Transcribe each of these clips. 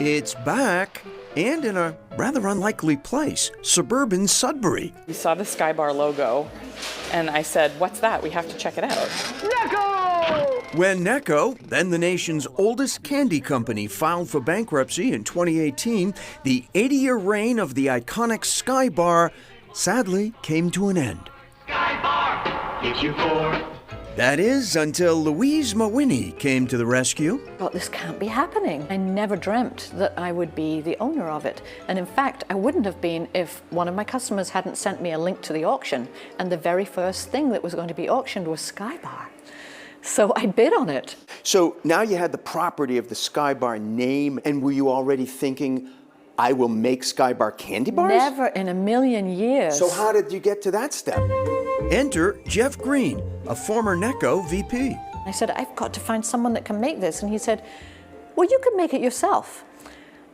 It's back, and in a rather unlikely place, suburban Sudbury. We saw the Skybar logo, and I said, "What's that? We have to check it out." Necco! When Necco, then the nation's oldest candy company, filed for bankruptcy in 2018, the 80-year reign of the iconic Skybar sadly came to an end. Skybar gives you 4. That is, until Louise Mawhinney came to the rescue. Well, this can't be happening. I never dreamt that I would be the owner of it. And in fact, I wouldn't have been if one of my customers hadn't sent me a link to the auction. And the very first thing that was going to be auctioned was Skybar. So I bid on it. So now you had the property of the Skybar name, and were you already thinking, I will make Skybar candy bars? Never in a million years. So how did you get to that step? Enter Jeff Green, a former Necco VP. I said, I've got to find someone that can make this. And he said, well, you can make it yourself.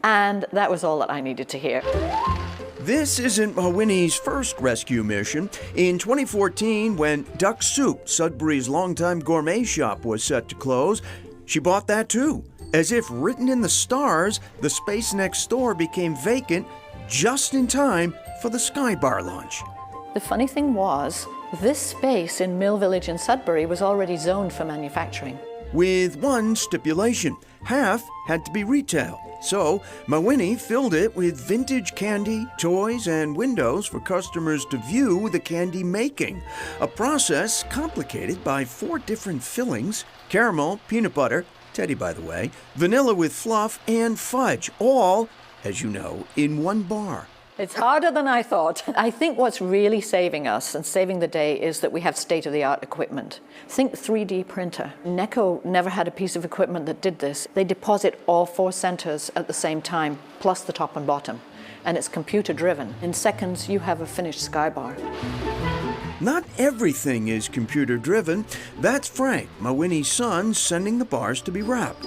And that was all that I needed to hear. This isn't Mawhinney's first rescue mission. In 2014, when Duck Soup, Sudbury's longtime gourmet shop, was set to close, she bought that too. As if written in the stars, the space next door became vacant just in time for the Skybar launch. The funny thing was, this space in Mill Village in Sudbury was already zoned for manufacturing. With one stipulation, half had to be retail. So Mawhinney filled it with vintage candy, toys, and windows for customers to view the candy making. A process complicated by 4 different fillings: caramel, peanut butter, Teddy by the way, vanilla with fluff, and fudge, all, as you know, in one bar. It's harder than I thought. I think what's really saving us and saving the day is that we have state-of-the-art equipment. Think 3D printer. Necco never had a piece of equipment that did this. They deposit all 4 centers at the same time, plus the top and bottom. And it's computer-driven. In seconds, you have a finished Skybar. Not everything is computer-driven. That's Frank, Mawhinney's son, sending the bars to be wrapped.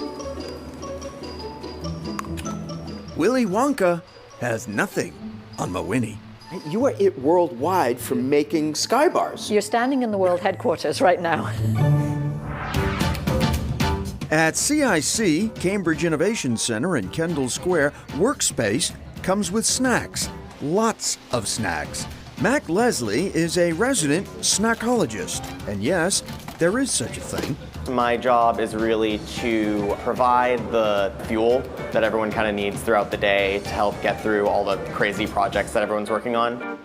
Willy Wonka has nothing on Mawhinney. You are it worldwide for making Skybars. You're standing in the world headquarters right now. At CIC, Cambridge Innovation Center in Kendall Square, Workspace comes with snacks. Lots of snacks. Mac Leslie is a resident snackologist. And yes, there is such a thing. My job is really to provide the fuel that everyone kind of needs throughout the day to help get through all the crazy projects that everyone's working on.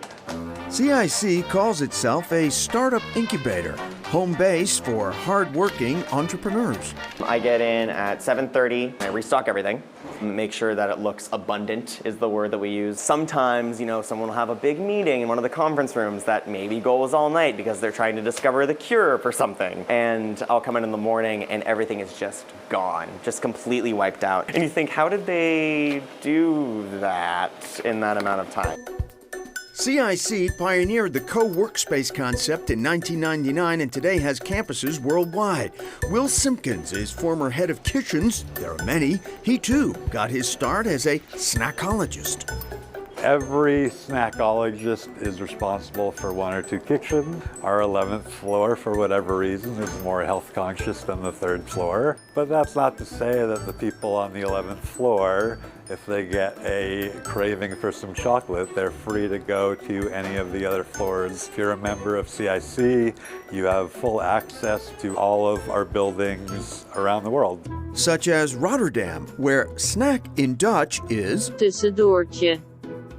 CIC calls itself a startup incubator, home base for hard-working entrepreneurs. I get in at 7:30, I restock everything, make sure that it looks abundant is the word that we use. Sometimes, someone will have a big meeting in one of the conference rooms that maybe goes all night because they're trying to discover the cure for something. And I'll come in the morning and everything is just gone, just completely wiped out. And you think, how did they do that in that amount of time? CIC pioneered the co-workspace concept in 1999 and today has campuses worldwide. Will Simpkins is former head of kitchens. There are many. He too got his start as a snackologist. Every snackologist is responsible for 1 or 2 kitchens. Our 11th floor, for whatever reason, is more health conscious than the 3rd floor. But that's not to say that the people on the 11th floor, if they get a craving for some chocolate, they're free to go to any of the other floors. If you're a member of CIC, you have full access to all of our buildings around the world. Such as Rotterdam, where snack in Dutch is tussendoortje.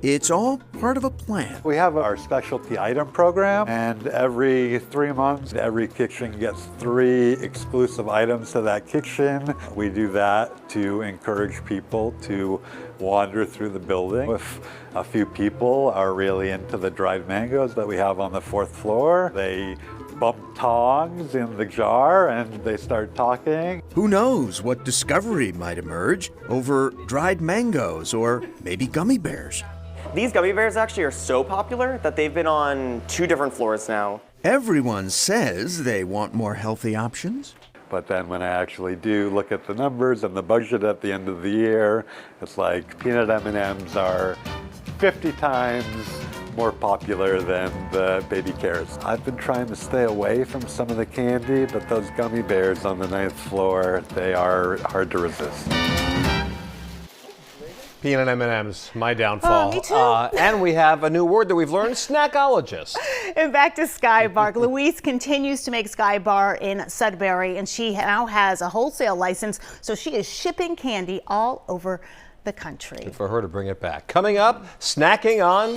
It's all part of a plan. We have our specialty item program, and every 3 months, every kitchen gets 3 exclusive items to that kitchen. We do that to encourage people to wander through the building. If a few people are really into the dried mangoes that we have on the 4th floor, they bump tongs in the jar and they start talking. Who knows what discovery might emerge over dried mangoes or maybe gummy bears. These gummy bears actually are so popular that they've been on 2 different floors now. Everyone says they want more healthy options. But then when I actually do look at the numbers and the budget at the end of the year, it's like peanut M&Ms are 50 times more popular than the baby carrots. I've been trying to stay away from some of the candy, but those gummy bears on the 9th floor, they are hard to resist. Peanut M&Ms, my downfall. Me too. And we have a new word that we've learned, snackologist. And back to Skybar. Louise continues to make Skybar in Sudbury, and she now has a wholesale license, so she is shipping candy all over the country. For her to bring it back. Coming up, snacking on